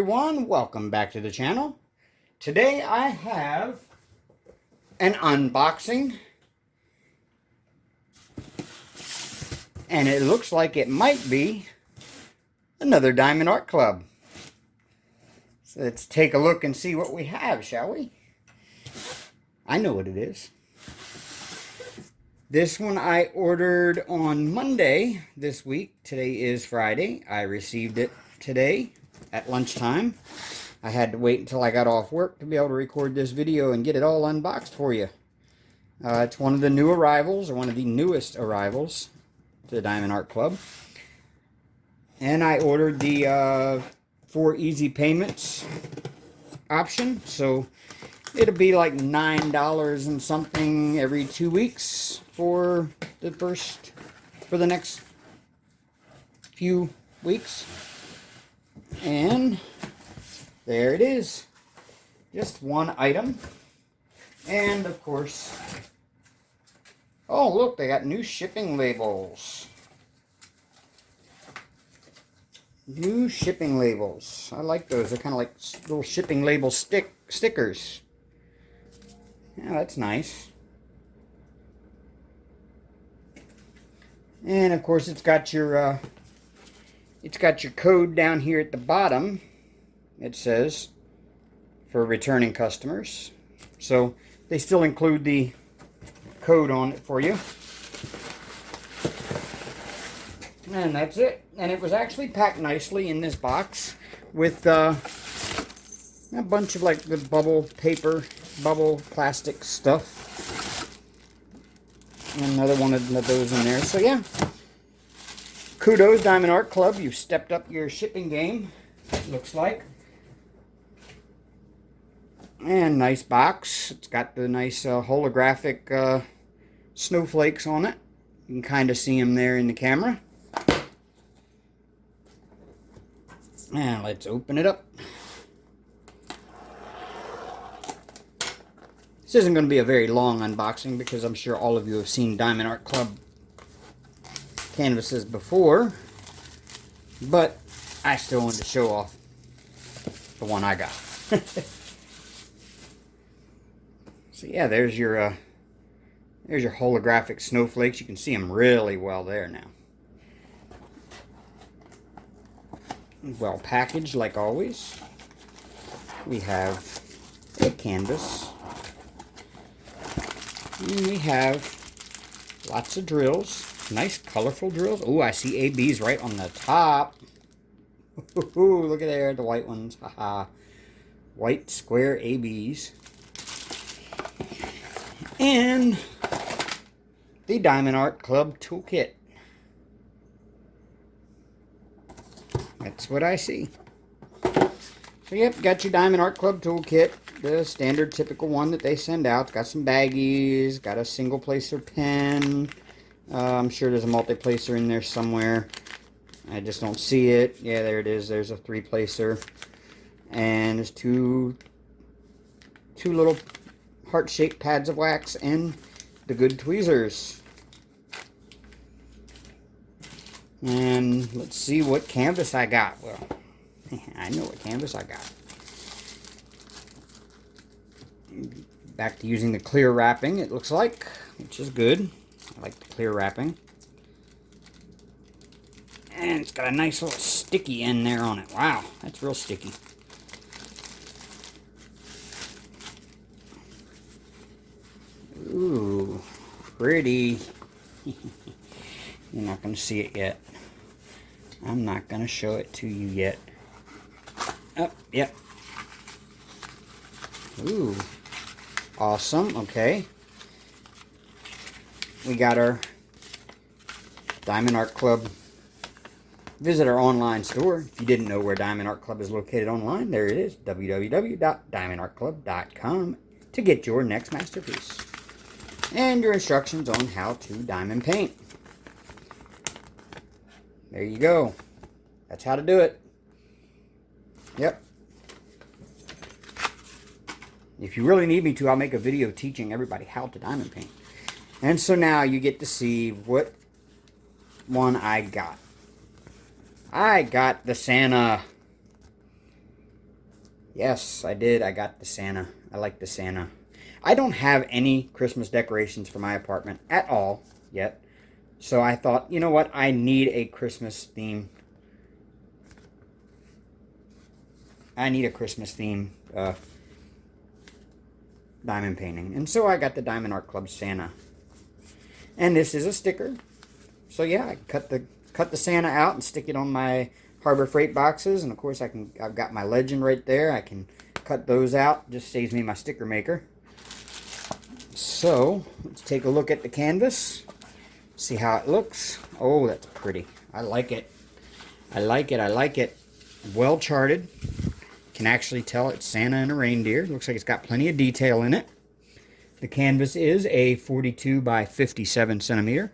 everyone, welcome back to the channel. Today I have an unboxing, and it looks like it might be another Diamond Art Club. So let's take a look and see what we have, shall we? I know what it is. This one I ordered on Monday this week. Today is Friday. I received it today at lunchtime. I had to wait until I got off work to be able to record this video and get it all unboxed for you. It's one of the new arrivals, or one of the newest arrivals to the Diamond Art Club. And I ordered the 4 easy payments option, so it'll be like $9 and something every 2 weeks for the next few weeks. And there it is. Just one item. And of course, oh look, they got new shipping labels. New shipping labels. I like those. They're kind of like little shipping label stickers. Yeah, that's nice. And of course, it's got your code down here at the bottom. It says for returning customers. So they still include the code on it for you. And that's it. And it was actually packed nicely in this box with a bunch of like the bubble paper, bubble plastic stuff. And another one of those in there. So yeah, kudos Diamond Art Club. You've stepped up your shipping game, looks like. And nice box. It's got the nice holographic snowflakes on it. You can kind of see them there in the camera. And let's open it up. This isn't going to be a very long unboxing because I'm sure all of you have seen Diamond Art Club canvases before. But I still wanted to show off the one I got. So yeah, there's your holographic snowflakes. You can see them really well there now. Well packaged like always. We have a canvas. And we have lots of drills. Nice colorful drills. Oh, I see ABs right on the top. Ooh, look at there, the white ones. Haha. White square ABs. And the Diamond Art Club toolkit. That's what I see. So yep, got your Diamond Art Club toolkit. The standard typical one that they send out. It's got some baggies, got a single placer pen. I'm sure there's a multi-placer in there somewhere. I just don't see it. Yeah, there it is. There's a 3-placer. And there's two little heart-shaped pads of wax and the good tweezers. And let's see what canvas I got. Well, I know what canvas I got. Back to using the clear wrapping, it looks like, which is good. I like the clear wrapping. And it's got a nice little sticky end there on it. Wow, that's real sticky. Ooh, pretty. You're not going to see it yet. I'm not going to show it to you yet. Oh, yep. Ooh. Awesome. Okay. We got our Diamond Art Club. Visit our online store. If you didn't know where Diamond Art Club is located online, there it is. www.diamondartclub.com to get your next masterpiece. And your instructions on how to diamond paint. There you go. That's how to do it. Yep. If you really need me to, I'll make a video teaching everybody how to diamond paint. And so now you get to see what one I got. I got the Santa. Yes, I did. I got the Santa. I like the Santa. I don't have any Christmas decorations for my apartment at all yet. So I thought, you know what? I need a Christmas theme. I need a Christmas theme diamond painting. And so I got the Diamond Art Club Santa. And this is a sticker. So yeah, I cut the Santa out and stick it on my Harbor Freight boxes. And of course I've got my legend right there. I can cut those out. Just saves me my sticker maker. So let's take a look at the canvas. See how it looks. Oh, that's pretty. I like it. I like it. I like it. Well charted. Can actually tell it's Santa and a reindeer. Looks like it's got plenty of detail in it. The canvas is a 42 by 57 centimeter.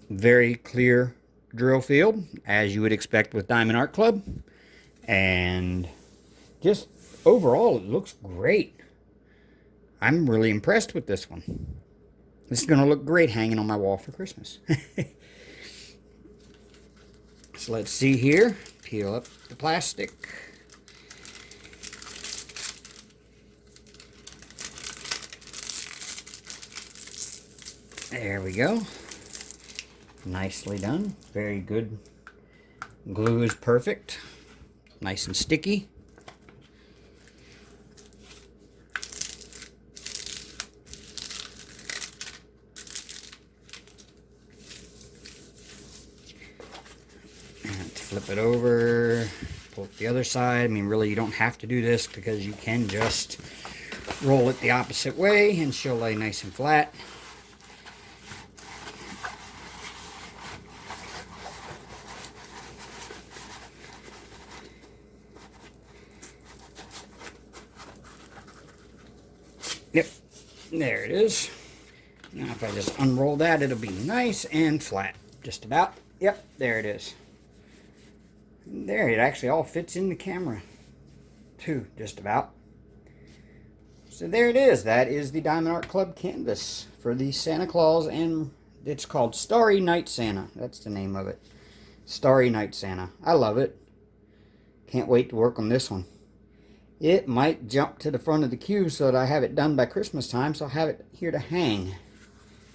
Very clear drill field, as you would expect with Diamond Art Club. And just overall, it looks great. I'm really impressed with this one. This is going to look great hanging on my wall for Christmas. So let's see here. Peel up the plastic. There we go. Nicely done. Very good. Glue is perfect. Nice and sticky. Flip it over, pull it the other side. I mean, really, you don't have to do this because you can just roll it the opposite way and she'll lay nice and flat. Yep, there it is. Now if I just unroll that, it'll be nice and flat, just about. Yep, there it is. There, it actually all fits in the camera, too, just about. So there it is. That is the Diamond Art Club canvas for the Santa Claus, and it's called Starry Night Santa. That's the name of it. Starry Night Santa. I love it. Can't wait to work on this one. It might jump to the front of the queue so that I have it done by Christmas time, so I'll have it here to hang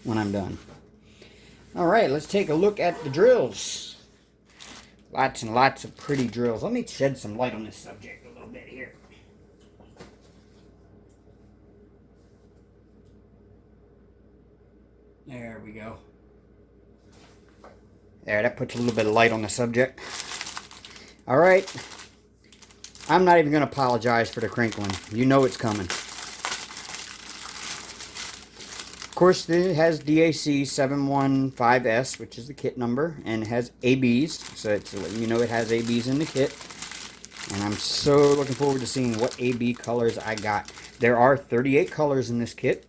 when I'm done. Alright, let's take a look at the drills. Lots and lots of pretty drills. Let me shed some light on this subject a little bit here. There we go. There, that puts a little bit of light on the subject. Alright. I'm not even going to apologize for the crinkling. You know it's coming. Of course, it has DAC 715S, which is the kit number, and it has ABs, so it's, you know it has ABs in the kit. And I'm so looking forward to seeing what AB colors I got. There are 38 colors in this kit.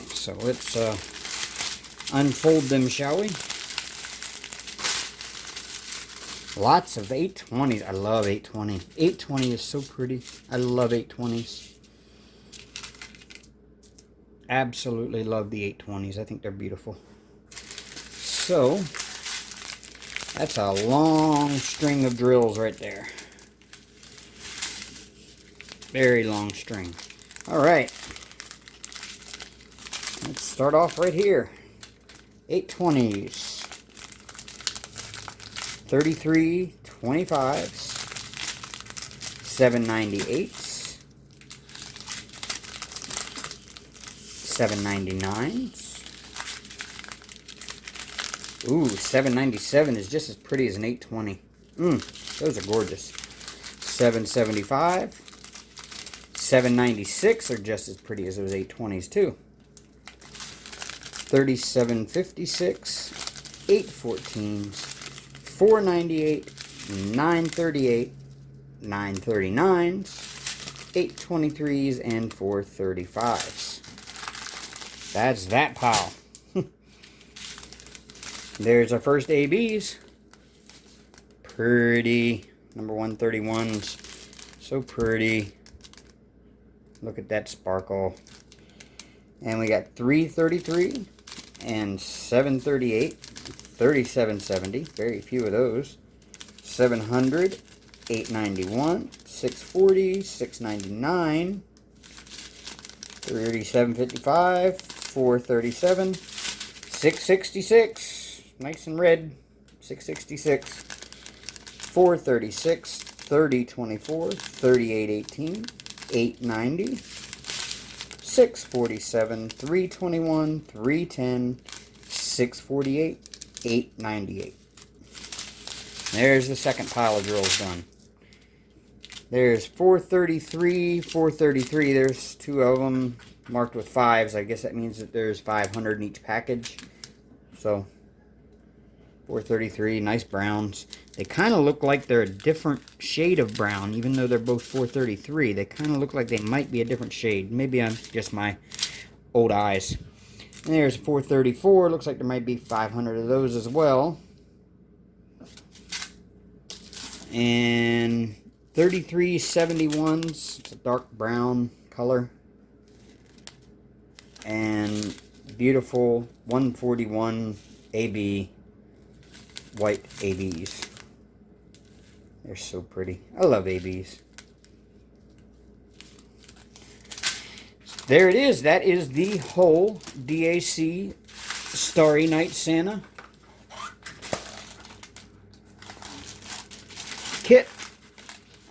So let's unfold them, shall we? Lots of 820s. I love 820. 820 is so pretty. I love 820s. Absolutely love the 820s. I think they're beautiful. So, that's a long string of drills right there. Very long string. Alright. Let's start off right here. 820s. 33 25s, 798s, 799s. Ooh, 797 is just as pretty as an 820. Those are gorgeous. 775, 796 are just as pretty as those 820s too. 3756, 814s. 498, 938, 939s, 823s, and 435s. That's that pile. There's our first ABs. Pretty. Number 131s. So pretty. Look at that sparkle. And we got 333, and 738, 3770, very few of those. 700, 891, 640, 699, 3755, 437, 666, nice and red, 666, 436, 3024, 3818, 890, 647, 321, 310, 648, 898. There's the second pile of drills done. There's 433, 433. There's two of them marked with 5s. I guess that means that there's 500 in each package. So, 433, nice browns. They kind of look like they're a different shade of brown, even though they're both 433. They kind of look like they might be a different shade. Maybe I'm just my old eyes. And there's 434. Looks like there might be 500 of those as well. And 3371s, it's a dark brown color. And beautiful 141 AB white ABs. They're so pretty. I love ABs. There it is. That is the whole DAC Starry Night Santa kit,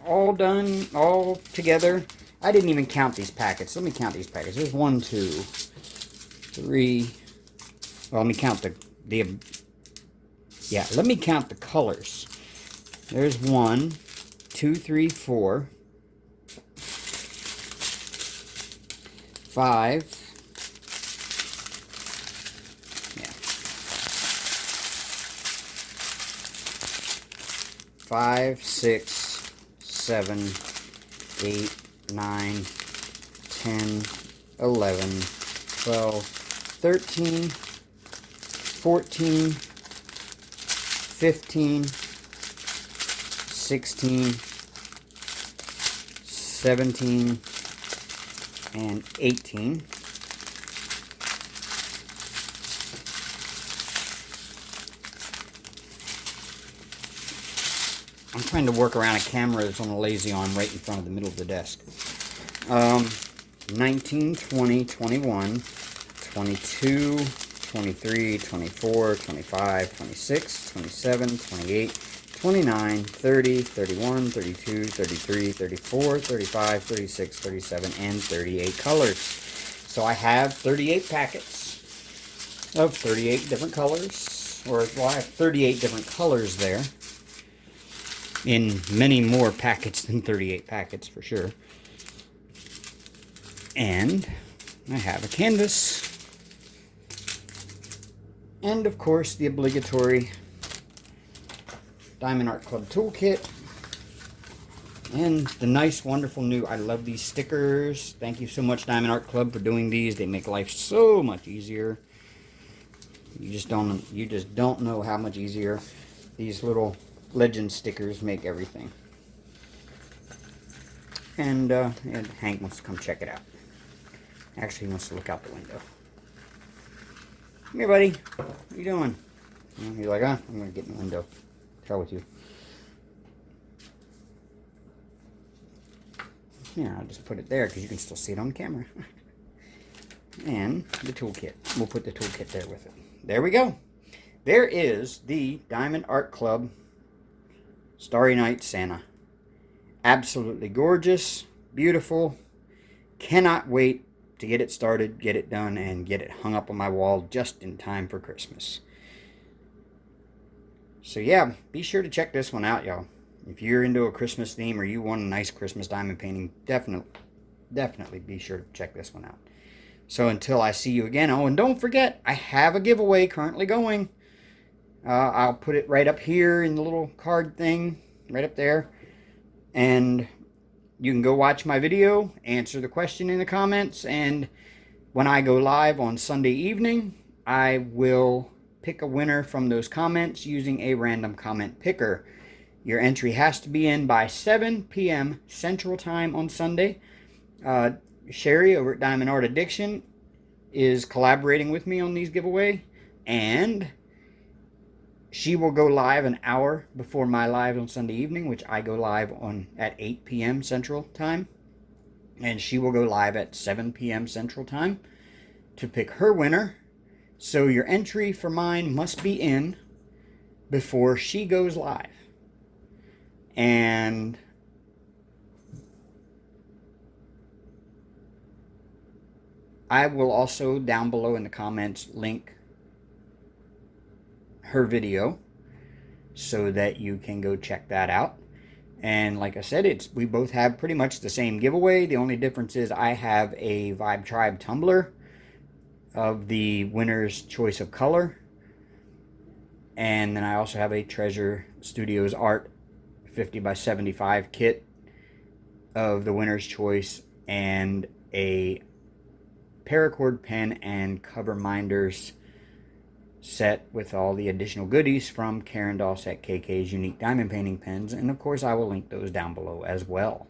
all done, all together. I didn't even count these packets. Let me count these packets. There's 1, 2, 3. Well, let me count let me count the colors. There's 1, 2, 3, 4, 5. Yeah. 5, 6, 7, 8, 9, 10, 11, 12, 13, 14, 15, 16, 17, and 18. I'm trying to work around a camera that's on a lazy arm right in front of the middle of the desk. 19, 20, 21, 22, 23, 24, 25, 26, 27, 28, 29, 30, 31, 32, 33, 34, 35, 36, 37, and 38 colors. So I have 38 packets of 38 different colors. Well, I have 38 different colors there. In many more packets than 38 packets, for sure. And I have a canvas. And, of course, the obligatory Diamond Art Club toolkit. And the nice, wonderful new, I love these stickers. Thank you so much, Diamond Art Club, for doing these. They make life so much easier. You just don't know how much easier these little legend stickers make everything. And Hank wants to come check it out. Actually, he wants to look out the window. Come here, buddy. What are you doing? And he's like, I'm going to get in the window. Hell with you. Yeah, I'll just put it there because you can still see it on camera. And the toolkit. We'll put the toolkit there with it. There we go. There is the Diamond Art Club Starry Night Santa. Absolutely gorgeous, beautiful. Cannot wait to get it started, get it done, and get it hung up on my wall just in time for Christmas. So yeah, be sure to check this one out, y'all. If you're into a Christmas theme or you want a nice Christmas diamond painting, definitely be sure to check this one out. So until I see you again, oh, and don't forget, I have a giveaway currently going. I'll put it right up here in the little card thing, right up there. And you can go watch my video, answer the question in the comments, and when I go live on Sunday evening, I will pick a winner from those comments using a random comment picker. Your entry has to be in by 7 p.m. Central Time on Sunday. Sherry over at Diamond Art Addiction is collaborating with me on these giveaway, and she will go live an hour before my live on Sunday evening, which I go live on at 8 p.m. Central Time, and she will go live at 7 p.m. Central Time to pick her winner. So your entry for mine must be in before she goes live. And I will also down below in the comments link her video so that you can go check that out. And like I said, we both have pretty much the same giveaway. The only difference is I have a Vibe Tribe tumbler of the winner's choice of color, and then I also have a Treasure Studios Art 50 by 75 kit of the winner's choice, and a paracord pen and cover minders set with all the additional goodies from Karen Dawsett KK's Unique Diamond Painting Pens, and of course I will link those down below as well.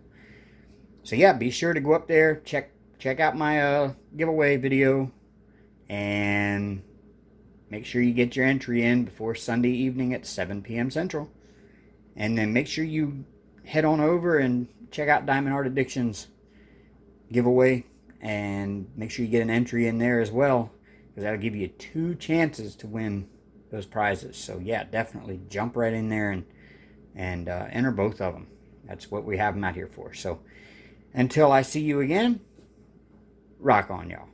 So yeah, be sure to go up there, check out my giveaway video, and make sure you get your entry in before Sunday evening at 7 p.m. Central. And then make sure you head on over and check out Diamond Art Addiction's giveaway, and make sure you get an entry in there as well, because that'll give you 2 chances to win those prizes. So yeah, definitely jump right in there and enter both of them. That's what we have them out here for. So until I see you again, rock on, y'all.